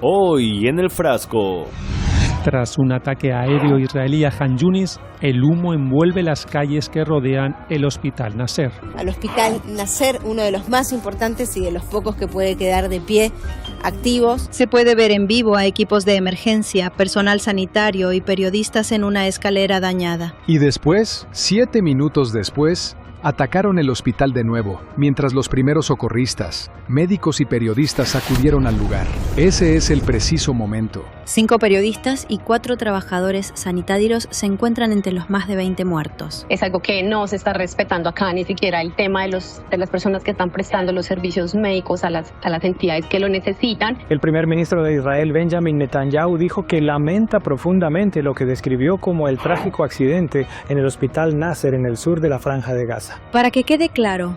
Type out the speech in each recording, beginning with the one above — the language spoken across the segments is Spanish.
Hoy en el frasco. Tras un ataque aéreo israelí a Han Yunis, el humo envuelve las calles que rodean el Hospital Nasser. Al Hospital Nasser, uno de los más importantes y de los pocos que puede quedar de pie, activos. Se puede ver en vivo a equipos de emergencia, personal sanitario y periodistas en una escalera dañada. Y después, 7 minutos después, atacaron el hospital de nuevo, mientras los primeros socorristas, médicos y periodistas acudieron al lugar. Ese es el preciso momento. 5 periodistas y 4 trabajadores sanitarios se encuentran entre los más de 20 muertos. Es algo que no se está respetando acá, ni siquiera el tema de las personas que están prestando los servicios médicos a las entidades que lo necesitan. El primer ministro de Israel, Benjamin Netanyahu, dijo que lamenta profundamente lo que describió como el trágico accidente en el Hospital Nasser en el sur de la Franja de Gaza. Para que quede claro,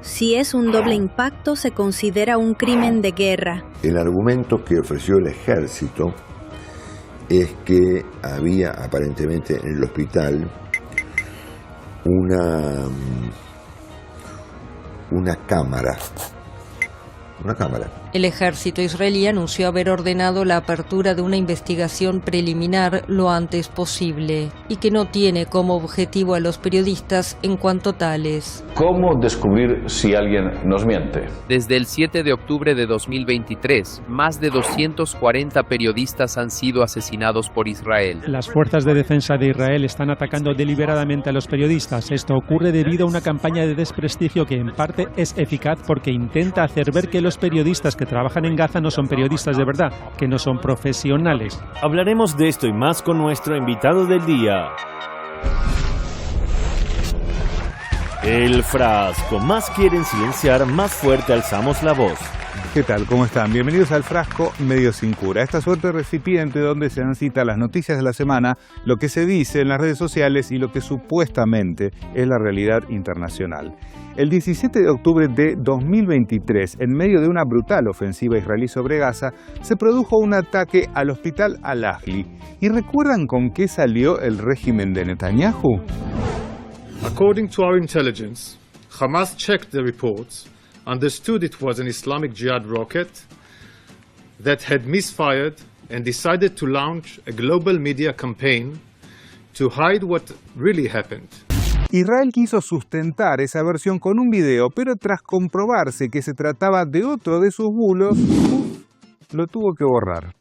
si es un doble impacto, se considera un crimen de guerra. El argumento que ofreció el ejército es que había aparentemente en el hospital una cámara. El ejército israelí anunció haber ordenado la apertura de una investigación preliminar lo antes posible y que no tiene como objetivo a los periodistas en cuanto tales. ¿Cómo descubrir si alguien nos miente? Desde el 7 de octubre de 2023, más de 240 periodistas han sido asesinados por Israel. Las fuerzas de defensa de Israel están atacando deliberadamente a los periodistas. Esto ocurre debido a una campaña de desprestigio que en parte es eficaz porque intenta hacer ver que los periodistas que trabajan en Gaza no son periodistas de verdad, que no son profesionales. Hablaremos de esto y más con nuestro invitado del día. El frasco. Más quieren silenciar, más fuerte alzamos la voz. ¿Qué tal? ¿Cómo están? Bienvenidos al Frasco Medio Sin Cura. Esta suerte de recipiente donde se dan cita las noticias de la semana, lo que se dice en las redes sociales y lo que supuestamente es la realidad internacional. El 17 de octubre de 2023, en medio de una brutal ofensiva israelí sobre Gaza, se produjo un ataque al hospital Al-Ahli. ¿Y recuerdan con qué salió el régimen de Netanyahu? According to our intelligence, Hamas checked the reports, understood it was an Islamic Jihad rocket that had misfired and decided to launch a global media campaign to hide what really happened. Israel quiso sustentar esa versión con un video, pero tras comprobarse que se trataba de otro de sus bulos, lo tuvo que borrar.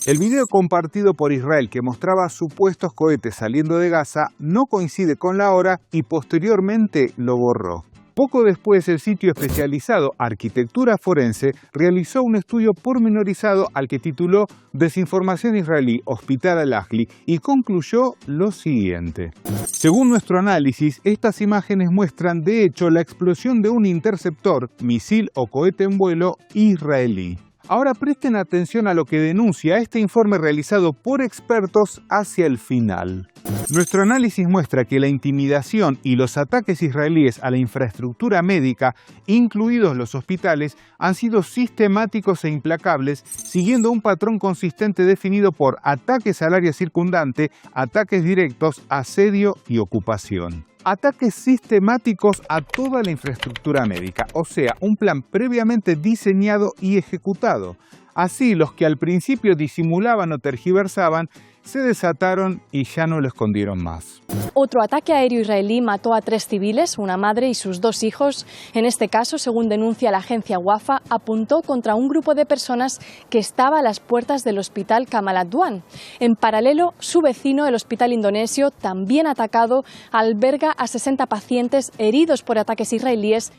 El video compartido por Israel que mostraba supuestos cohetes saliendo de Gaza no coincide con la hora y posteriormente lo borró. Poco después, el sitio especializado Arquitectura Forense realizó un estudio pormenorizado al que tituló Desinformación israelí, Hospital Al-Ahli, y concluyó lo siguiente. Según nuestro análisis, estas imágenes muestran de hecho la explosión de un interceptor, misil o cohete en vuelo israelí. Ahora presten atención a lo que denuncia este informe realizado por expertos hacia el final. Nuestro análisis muestra que la intimidación y los ataques israelíes a la infraestructura médica, incluidos los hospitales, han sido sistemáticos e implacables, siguiendo un patrón consistente definido por ataques al área circundante, ataques directos, asedio y ocupación. Ataques sistemáticos a toda la infraestructura médica, o sea, un plan previamente diseñado y ejecutado. Así, los que al principio disimulaban o tergiversaban, se desataron y ya no lo escondieron más. Otro ataque aéreo israelí mató a 3 civiles, una madre y sus 2 hijos. En este caso, según denuncia la agencia Wafa, apuntó contra un grupo de personas que estaba a las puertas del hospital Kamal Adwan. En paralelo, su vecino, el hospital indonesio, también atacado, alberga a 60 pacientes heridos por ataques israelíes.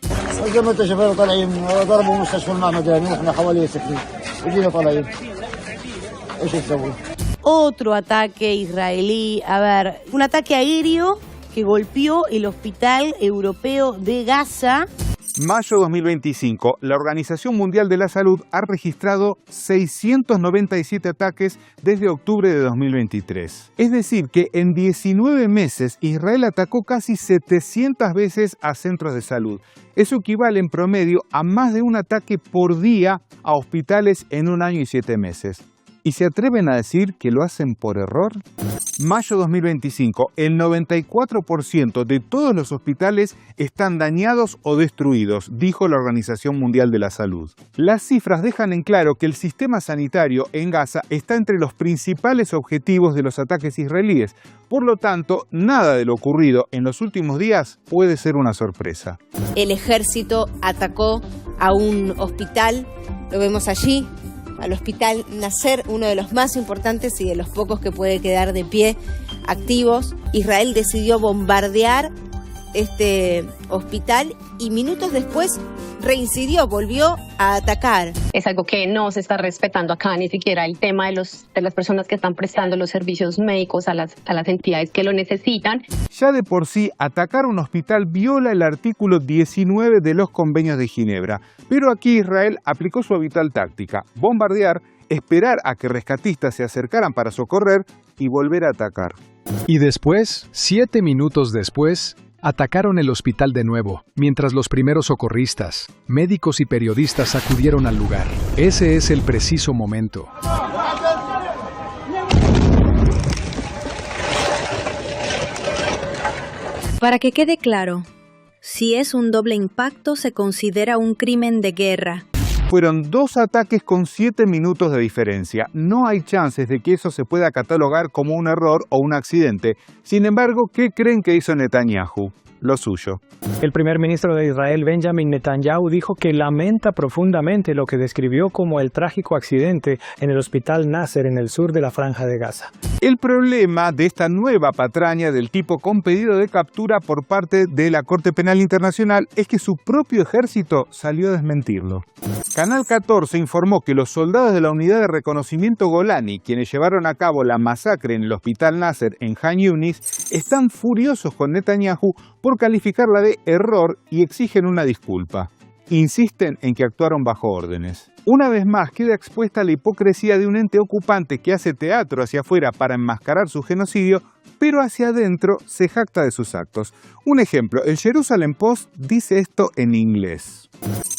Otro ataque israelí, un ataque aéreo que golpeó el Hospital Europeo de Gaza. Mayo 2025, la Organización Mundial de la Salud ha registrado 697 ataques desde octubre de 2023. Es decir, que en 19 meses Israel atacó casi 700 veces a centros de salud. Eso equivale en promedio a más de un ataque por día a hospitales en un año y 7 meses. ¿Y se atreven a decir que lo hacen por error? Mayo 2025, el 94% de todos los hospitales están dañados o destruidos, dijo la Organización Mundial de la Salud. Las cifras dejan en claro que el sistema sanitario en Gaza está entre los principales objetivos de los ataques israelíes. Por lo tanto, nada de lo ocurrido en los últimos días puede ser una sorpresa. El ejército atacó a un hospital, lo vemos allí, al hospital Nasser, uno de los más importantes y de los pocos que puede quedar de pie activos. Israel decidió bombardear este hospital y minutos después reincidió, volvió a atacar. Es algo que no se está respetando acá, ni siquiera el tema de las personas que están prestando los servicios médicos a las entidades que lo necesitan. Ya de por sí, atacar un hospital viola el artículo 19 de los convenios de Ginebra. Pero aquí Israel aplicó su habitual táctica: bombardear, esperar a que rescatistas se acercaran para socorrer y volver a atacar. Y después, 7 minutos después, atacaron el hospital de nuevo, mientras los primeros socorristas, médicos y periodistas acudieron al lugar. Ese es el preciso momento. Para que quede claro, si es un doble impacto, se considera un crimen de guerra. Fueron 2 ataques con 7 minutos de diferencia. No hay chances de que eso se pueda catalogar como un error o un accidente. Sin embargo, ¿qué creen que hizo Netanyahu? Lo suyo. El primer ministro de Israel, Benjamin Netanyahu, dijo que lamenta profundamente lo que describió como el trágico accidente en el hospital Nasser en el sur de la Franja de Gaza. El problema de esta nueva patraña del tipo con pedido de captura por parte de la Corte Penal Internacional es que su propio ejército salió a desmentirlo. Canal 14 informó que los soldados de la Unidad de Reconocimiento Golani, quienes llevaron a cabo la masacre en el hospital Nasser en Han Yunis, están furiosos con Netanyahu por calificarla de error y exigen una disculpa. Insisten en que actuaron bajo órdenes. Una vez más queda expuesta la hipocresía de un ente ocupante que hace teatro hacia afuera para enmascarar su genocidio, pero hacia adentro se jacta de sus actos. Un ejemplo, el Jerusalem Post dice esto en inglés.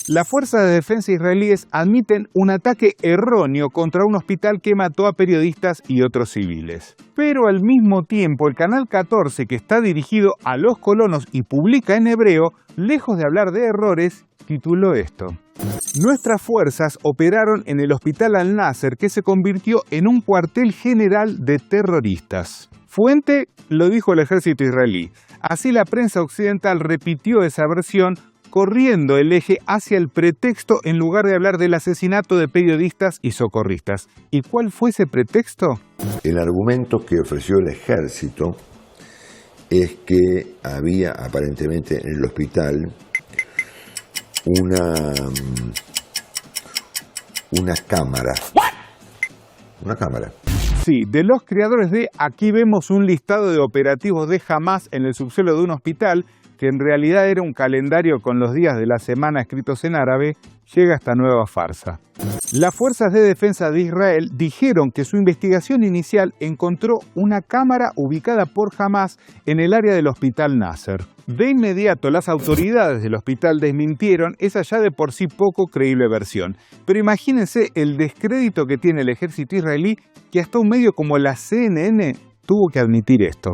Las fuerzas de defensa israelíes admiten un ataque erróneo contra un hospital que mató a periodistas y otros civiles. Pero al mismo tiempo, el Canal 14, que está dirigido a los colonos y publica en hebreo, lejos de hablar de errores, tituló esto: nuestras fuerzas operaron en el hospital Al-Nasser, que se convirtió en un cuartel general de terroristas. Fuente lo dijo el ejército israelí. Así la prensa occidental repitió esa versión, corriendo el eje hacia el pretexto en lugar de hablar del asesinato de periodistas y socorristas. ¿Y cuál fue ese pretexto? El argumento que ofreció el ejército es que había aparentemente en el hospital una cámara. Una cámara. Sí, de los creadores de Aquí vemos un listado de operativos de Hamás en el subsuelo de un hospital, que en realidad era un calendario con los días de la semana escritos en árabe, llega esta nueva farsa. Las fuerzas de defensa de Israel dijeron que su investigación inicial encontró una cámara ubicada por Hamás en el área del hospital Nasser. De inmediato las autoridades del hospital desmintieron esa ya de por sí poco creíble versión. Pero imagínense el descrédito que tiene el ejército israelí, que hasta un medio como la CNN tuvo que admitir esto.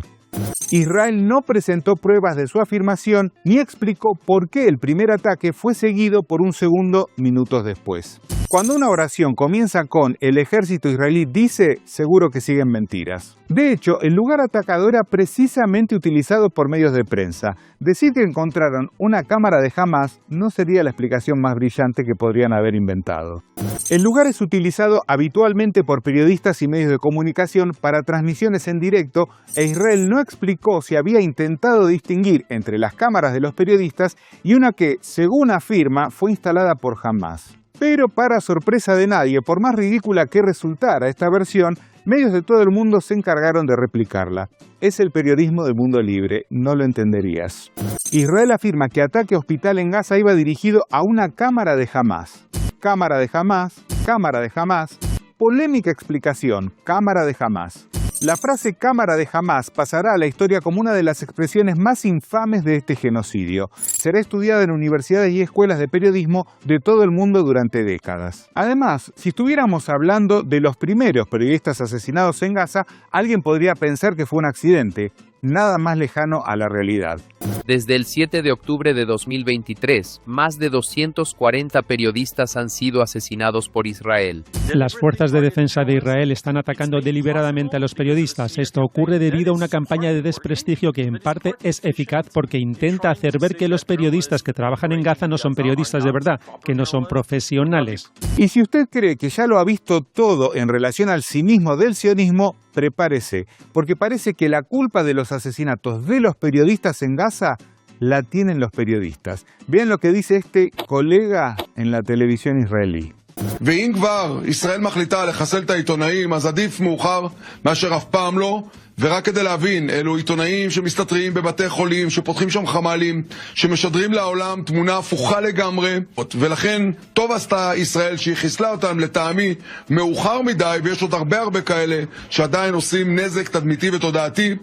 Israel no presentó pruebas de su afirmación ni explicó por qué el primer ataque fue seguido por un segundo minutos después. Cuando una oración comienza con "el ejército israelí dice", seguro que siguen mentiras. De hecho, el lugar atacado era precisamente utilizado por medios de prensa. Decir que encontraron una cámara de Hamás no sería la explicación más brillante que podrían haber inventado. El lugar es utilizado habitualmente por periodistas y medios de comunicación para transmisiones en directo, e Israel no explicó si había intentado distinguir entre las cámaras de los periodistas y una que, según afirma, fue instalada por Hamás. Pero para sorpresa de nadie, por más ridícula que resultara esta versión, medios de todo el mundo se encargaron de replicarla. Es el periodismo del mundo libre, no lo entenderías. Israel afirma que ataque a hospital en Gaza iba dirigido a una cámara de Hamás. Cámara de Hamás, cámara de Hamás. Polémica explicación, cámara de Hamás. La frase cámara de Hamás pasará a la historia como una de las expresiones más infames de este genocidio. Será estudiada en universidades y escuelas de periodismo de todo el mundo durante décadas. Además, si estuviéramos hablando de los primeros periodistas asesinados en Gaza, alguien podría pensar que fue un accidente. Nada más lejano a la realidad. Desde el 7 de octubre de 2023, más de 240 periodistas han sido asesinados por Israel. Las fuerzas de defensa de Israel están atacando deliberadamente a los periodistas. Esto ocurre debido a una campaña de desprestigio que en parte es eficaz porque intenta hacer ver que los periodistas que trabajan en Gaza no son periodistas de verdad, que no son profesionales. Y si usted cree que ya lo ha visto todo en relación al cinismo del sionismo, prepárese, porque parece que la culpa de los asesinatos de los periodistas en Gaza la tienen los periodistas. Vean lo que dice este colega en la televisión israelí. ואם כבר ישראל מחליטה לחסל את העיתונאים, אז עדיף מאוחר מאשר אף פעם לא. ורק כדי להבין, אלו עיתונאים שמסתתרים בבתי חולים, שפותחים שם חמ"לים, שמשדרים לעולם תמונה הפוכה לגמרי, ולכן טוב עשתה ישראל שהיא חיסלה אותם לטעמי מאוחר מדי, ויש עוד הרבה כאלה שעדיין עושים נזק תדמיתי ותודעתי.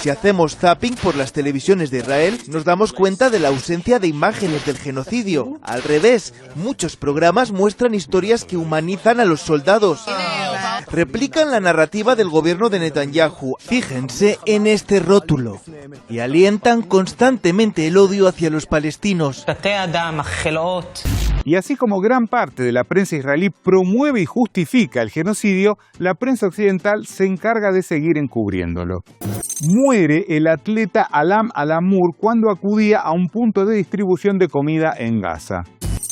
Si hacemos zapping por las televisiones de Israel, nos damos cuenta de la ausencia de imágenes del genocidio. Al revés, muchos programas muestran historias que humanizan a los soldados. Replican la narrativa del gobierno de Netanyahu. Fíjense en este rótulo. Y alientan constantemente el odio hacia los palestinos. Y así como gran parte de la prensa israelí promueve y justifica el genocidio, la prensa occidental se encarga de seguir encubriéndolo. Muere el atleta Alam Alamour cuando acudía a un punto de distribución de comida en Gaza.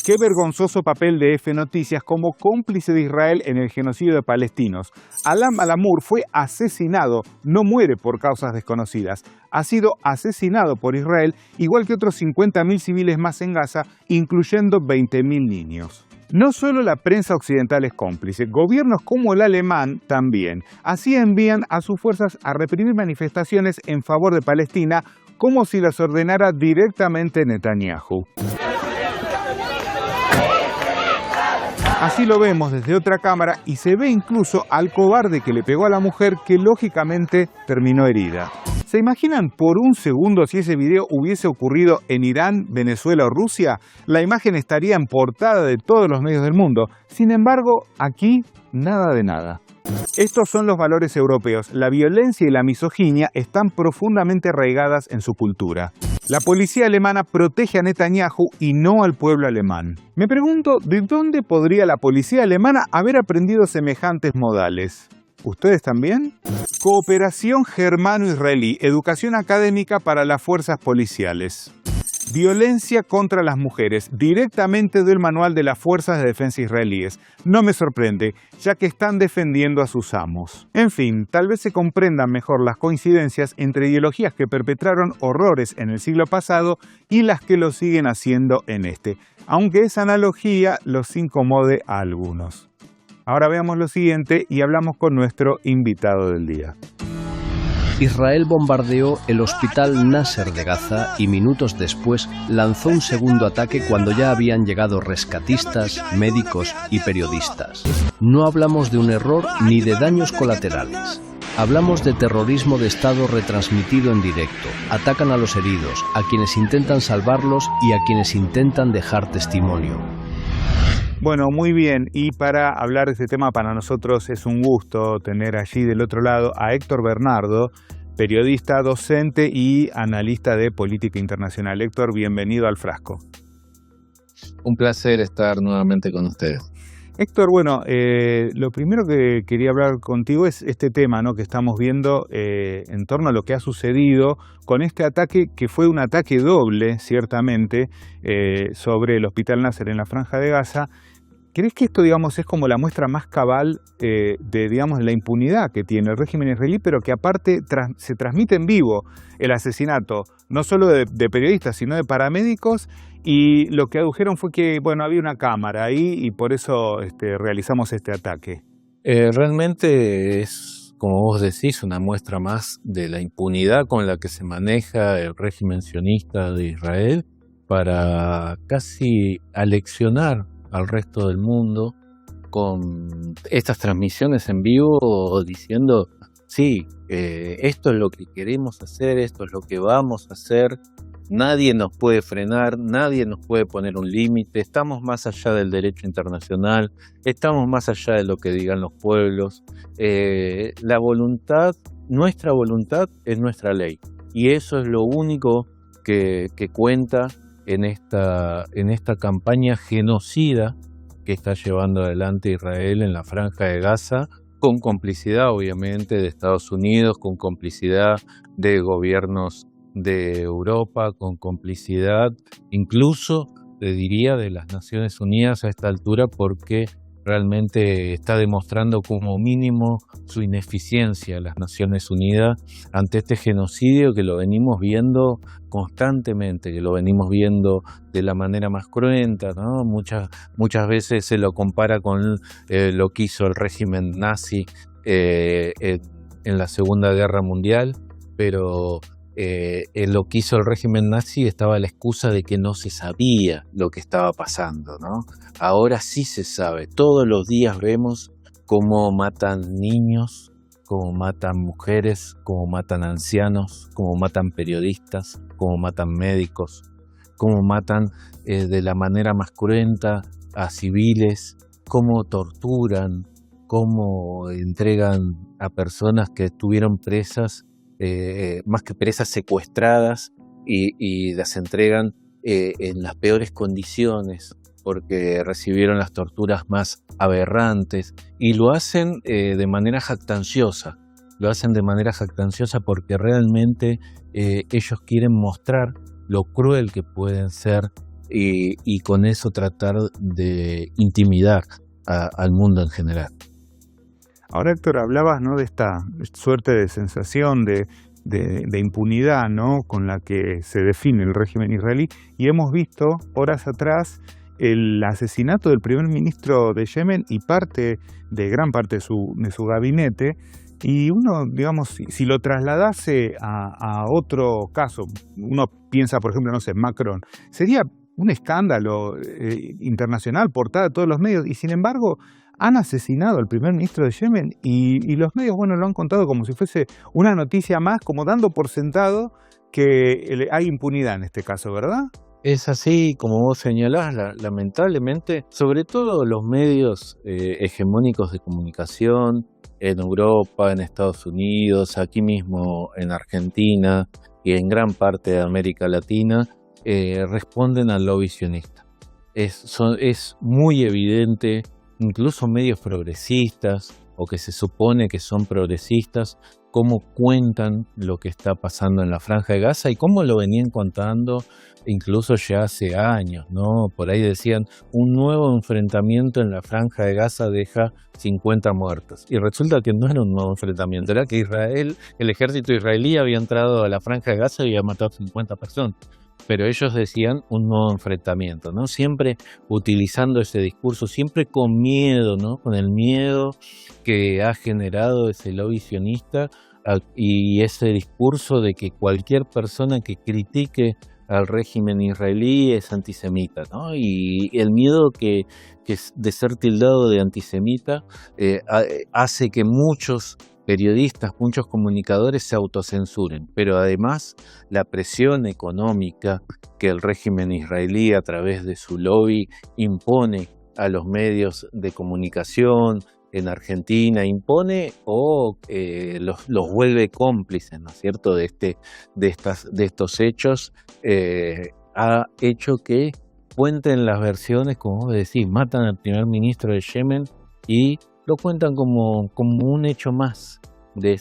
Qué vergonzoso papel de F Noticias como cómplice de Israel en el genocidio de palestinos. Alam Alamour fue asesinado, no muere por causas desconocidas. Ha sido asesinado por Israel, igual que otros 50.000 civiles más en Gaza, incluyendo 20.000 niños. No solo la prensa occidental es cómplice, gobiernos como el alemán también. Así envían a sus fuerzas a reprimir manifestaciones en favor de Palestina, como si las ordenara directamente Netanyahu. Así lo vemos desde otra cámara y se ve incluso al cobarde que le pegó a la mujer que lógicamente terminó herida. ¿Se imaginan por un segundo si ese video hubiese ocurrido en Irán, Venezuela o Rusia? La imagen estaría en portada de todos los medios del mundo. Sin embargo, aquí nada de nada. Estos son los valores europeos. La violencia y la misoginia están profundamente arraigadas en su cultura. La policía alemana protege a Netanyahu y no al pueblo alemán. Me pregunto, ¿de dónde podría la policía alemana haber aprendido semejantes modales? ¿Ustedes también? Cooperación germano-israelí, educación académica para las fuerzas policiales. Violencia contra las mujeres, directamente del manual de las Fuerzas de Defensa israelíes. No me sorprende, ya que están defendiendo a sus amos. En fin, tal vez se comprendan mejor las coincidencias entre ideologías que perpetraron horrores en el siglo pasado y las que lo siguen haciendo en este, aunque esa analogía los incomode a algunos. Ahora veamos lo siguiente y hablamos con nuestro invitado del día. Israel bombardeó el hospital Nasser de Gaza y minutos después lanzó un segundo ataque cuando ya habían llegado rescatistas, médicos y periodistas. No hablamos de un error ni de daños colaterales. Hablamos de terrorismo de Estado retransmitido en directo. Atacan a los heridos, a quienes intentan salvarlos y a quienes intentan dejar testimonio. Bueno, muy bien, y para hablar de este tema para nosotros es un gusto tener allí del otro lado a Héctor Bernardo, periodista, docente y analista de política internacional. Héctor, bienvenido al Frasco. Un placer estar nuevamente con ustedes. Héctor, bueno, lo primero que quería hablar contigo es este tema, ¿no?, que estamos viendo en torno a lo que ha sucedido con este ataque, que fue un ataque doble, ciertamente, sobre el Hospital Nasser en la Franja de Gaza. ¿Crees que esto, digamos, es como la muestra más cabal de, digamos, la impunidad que tiene el régimen israelí, pero que aparte se transmite en vivo el asesinato, no solo de periodistas, sino de paramédicos? Y lo que adujeron fue que, bueno, había una cámara ahí y por eso realizamos este ataque. Realmente es, como vos decís, una muestra más de la impunidad con la que se maneja el régimen sionista de Israel para casi aleccionar al resto del mundo con estas transmisiones en vivo, diciendo sí, esto es lo que queremos hacer, esto es lo que vamos a hacer, nadie nos puede frenar, nadie nos puede poner un límite, estamos más allá del derecho internacional, estamos más allá de lo que digan los pueblos, la voluntad, nuestra voluntad es nuestra ley, y eso es lo único que cuenta en esta campaña genocida que está llevando adelante Israel en la Franja de Gaza, con complicidad obviamente de Estados Unidos, con complicidad de gobiernos de Europa, con complicidad incluso, te diría, de las Naciones Unidas a esta altura, porque realmente está demostrando como mínimo su ineficiencia las Naciones Unidas ante este genocidio que lo venimos viendo constantemente, que lo venimos viendo de la manera más cruenta, ¿no? Muchas veces se lo compara con lo que hizo el régimen nazi en la Segunda Guerra Mundial, pero en lo que hizo el régimen nazi estaba la excusa de que no se sabía lo que estaba pasando, ¿no? Ahora sí se sabe. Todos los días vemos cómo matan niños, cómo matan mujeres, cómo matan ancianos, cómo matan periodistas, cómo matan médicos, cómo matan de la manera más cruenta a civiles, cómo torturan, cómo entregan a personas que estuvieron presas, más que presas, secuestradas, y las entregan en las peores condiciones porque recibieron las torturas más aberrantes, y lo hacen de manera jactanciosa. Lo hacen de manera jactanciosa porque realmente ellos quieren mostrar lo cruel que pueden ser y con eso tratar de intimidar al mundo en general. Ahora, Héctor, hablabas, ¿no?, de esta suerte de sensación de impunidad, ¿no?, con la que se define el régimen israelí, y hemos visto horas atrás el asesinato del primer ministro de Yemen y gran parte de su gabinete. Y uno, digamos, si lo trasladase a otro caso, uno piensa, por ejemplo, no sé, Macron, sería un escándalo internacional, portada de todos los medios, y sin embargo han asesinado al primer ministro de Yemen y los medios, bueno, lo han contado como si fuese una noticia más, como dando por sentado que hay impunidad en este caso, ¿verdad? Es así, como vos señalás, lamentablemente, sobre todo los medios hegemónicos de comunicación en Europa, en Estados Unidos, aquí mismo en Argentina y en gran parte de América Latina, responden al lobby sionista. Es muy evidente, incluso medios progresistas o que se supone que son progresistas, cómo cuentan lo que está pasando en la Franja de Gaza y cómo lo venían contando incluso ya hace años, ¿no? Por ahí decían, un nuevo enfrentamiento en la Franja de Gaza deja 50 muertos. Y resulta que no era un nuevo enfrentamiento, era que el ejército israelí había entrado a la Franja de Gaza y había matado 50 personas. Pero ellos decían un nuevo enfrentamiento, ¿no? Siempre utilizando ese discurso, siempre con miedo, ¿no? Con el miedo que ha generado ese lobby sionista y ese discurso de que cualquier persona que critique al régimen israelí es antisemita, ¿no? Y el miedo que de ser tildado de antisemita hace que muchos periodistas, muchos comunicadores se autocensuren, pero además la presión económica que el régimen israelí a través de su lobby impone a los medios de comunicación en Argentina, impone o los vuelve cómplices, ¿no es cierto?, de estos hechos, ha hecho que cuenten las versiones, como vos decís, matan al primer ministro de Yemen y lo cuentan como un hecho más de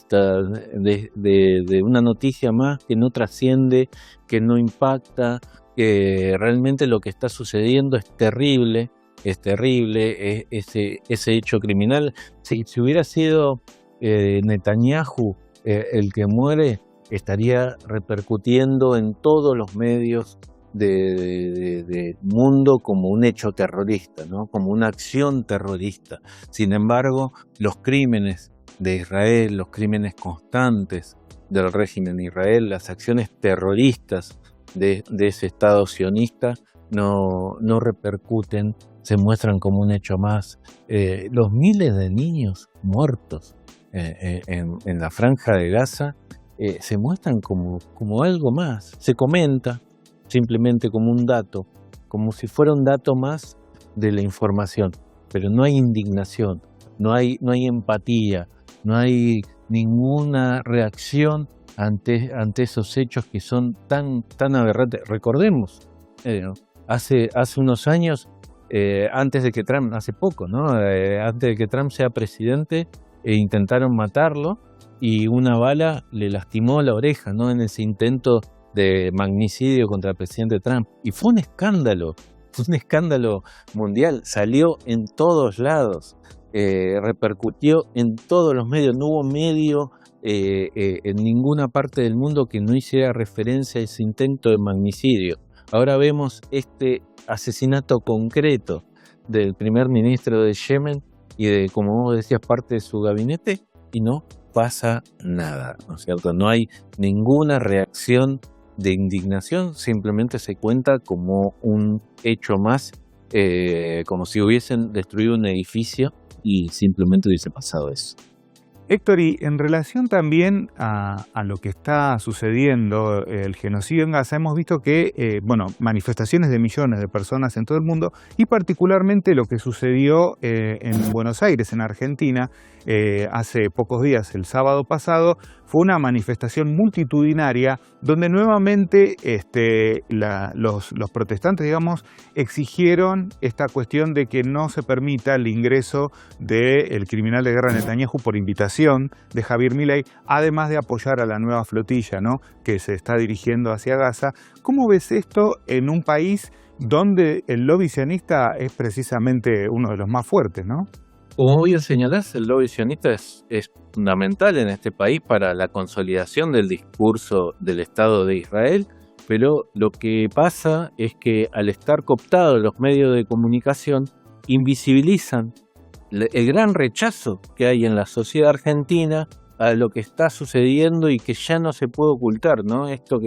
una noticia más que no trasciende, que no impacta, que realmente lo que está sucediendo es terrible, ese hecho criminal. Si hubiera sido Netanyahu el que muere, estaría repercutiendo en todos los medios del mundo como un hecho terrorista, ¿no? Como una acción terrorista. Sin embargo, los crímenes de Israel, los crímenes constantes del régimen de Israel, las acciones terroristas de ese Estado sionista no repercuten, se muestran como un hecho más. Los miles de niños muertos en la Franja de Gaza se muestran como algo más. Se comenta simplemente como un dato, como si fuera un dato más de la información, pero no hay indignación, no hay empatía, no hay ninguna reacción ante esos hechos que son tan aberrantes. Recordemos, hace unos años, antes de que Trump, hace poco, ¿no? Antes de que Trump sea presidente, intentaron matarlo y una bala le lastimó la oreja, ¿no? En ese intento de magnicidio contra el presidente Trump. Y fue un escándalo mundial, salió en todos lados, repercutió en todos los medios, no hubo medio en ninguna parte del mundo que no hiciera referencia a ese intento de magnicidio. Ahora vemos este asesinato concreto del primer ministro de Yemen y de, como vos decías, parte de su gabinete, y no pasa nada, ¿no es cierto? No hay ninguna reacción de indignación, simplemente se cuenta como un hecho más, como si hubiesen destruido un edificio y simplemente hubiese pasado eso. Héctor, y en relación también a lo que está sucediendo, el genocidio en Gaza, hemos visto que, manifestaciones de millones de personas en todo el mundo, y particularmente lo que sucedió en Buenos Aires, en Argentina, hace pocos días, el sábado pasado, fue una manifestación multitudinaria donde nuevamente los protestantes, digamos, exigieron esta cuestión de que no se permita el ingreso del criminal de guerra Netanyahu por invitación de Javier Milei, además de apoyar a la nueva flotilla, ¿no?, que se está dirigiendo hacia Gaza. ¿Cómo ves esto en un país donde el lobby sionista es precisamente uno de los más fuertes, ¿no? Como bien señalás, el lobby sionista es fundamental en este país para la consolidación del discurso del Estado de Israel, pero lo que pasa es que al estar cooptados los medios de comunicación, invisibilizan el gran rechazo que hay en la sociedad argentina a lo que está sucediendo y que ya no se puede ocultar, ¿no? Esto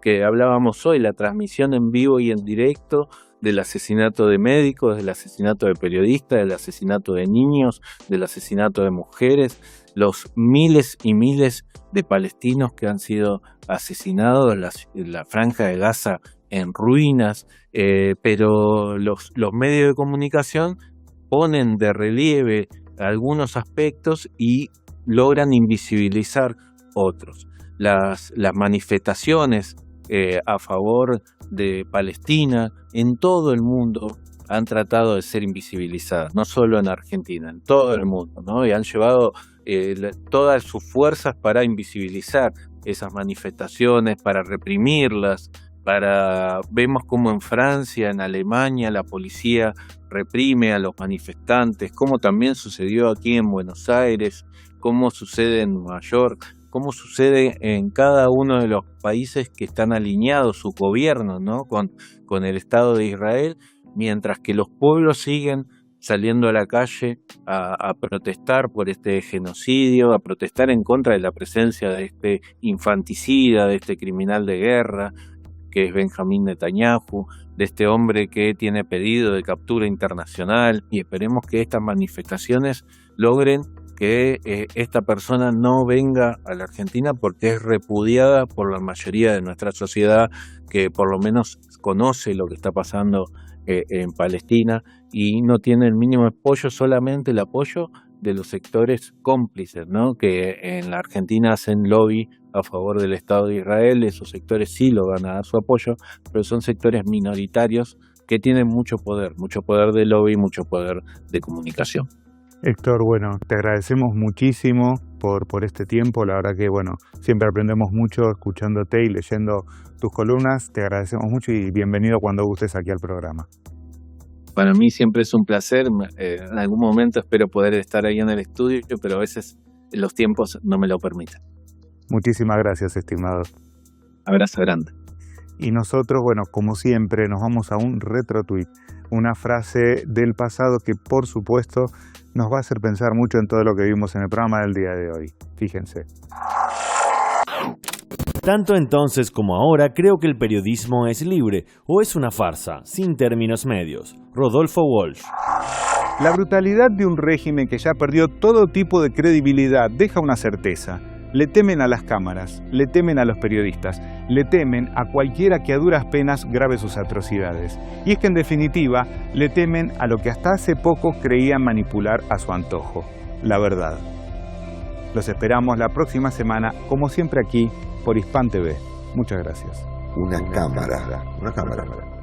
que hablábamos hoy, la transmisión en vivo y en directo del asesinato de médicos, del asesinato de periodistas, del asesinato de niños, del asesinato de mujeres, los miles y miles de palestinos que han sido asesinados, la Franja de Gaza en ruinas, pero los medios de comunicación ponen de relieve algunos aspectos y logran invisibilizar otros. Las manifestaciones a favor de Palestina en todo el mundo han tratado de ser invisibilizadas, no solo en Argentina, en todo el mundo, ¿no? Y han llevado todas sus fuerzas para invisibilizar esas manifestaciones, para reprimirlas, vemos como en Francia, en Alemania, la policía reprime a los manifestantes, como también sucedió aquí en Buenos Aires, como sucede en Nueva York, como sucede en cada uno de los países que están alineados sus gobiernos, ¿no?, con el Estado de Israel, mientras que los pueblos siguen saliendo a la calle a protestar por este genocidio, a protestar en contra de la presencia de este infanticida, de este criminal de guerra, que es Benjamín Netanyahu, de este hombre que tiene pedido de captura internacional, y esperemos que estas manifestaciones logren que esta persona no venga a la Argentina, porque es repudiada por la mayoría de nuestra sociedad, que por lo menos conoce lo que está pasando en Palestina y no tiene el mínimo apoyo, solamente el apoyo de los sectores cómplices, ¿no?, que en la Argentina hacen lobby a favor del Estado de Israel. Esos sectores sí lo van a dar su apoyo, pero son sectores minoritarios que tienen mucho poder de lobby, mucho poder de comunicación. Héctor, bueno, te agradecemos muchísimo por este tiempo. La verdad que, siempre aprendemos mucho escuchándote y leyendo tus columnas. Te agradecemos mucho y bienvenido cuando gustes aquí al programa. Para mí siempre es un placer. En algún momento espero poder estar ahí en el estudio, pero a veces los tiempos no me lo permiten. Muchísimas gracias, estimado. Abrazo grande. Y nosotros, como siempre, nos vamos a un retro tweet, una frase del pasado que, por supuesto, nos va a hacer pensar mucho en todo lo que vimos en el programa del día de hoy. Fíjense. Tanto entonces como ahora creo que el periodismo es libre o es una farsa, sin términos medios. Rodolfo Walsh. La brutalidad de un régimen que ya perdió todo tipo de credibilidad deja una certeza. Le temen a las cámaras, le temen a los periodistas, le temen a cualquiera que a duras penas grabe sus atrocidades. Y es que en definitiva le temen a lo que hasta hace poco creían manipular a su antojo, la verdad. Los esperamos la próxima semana, como siempre aquí, por Hispan TV. Muchas gracias. Una cámara.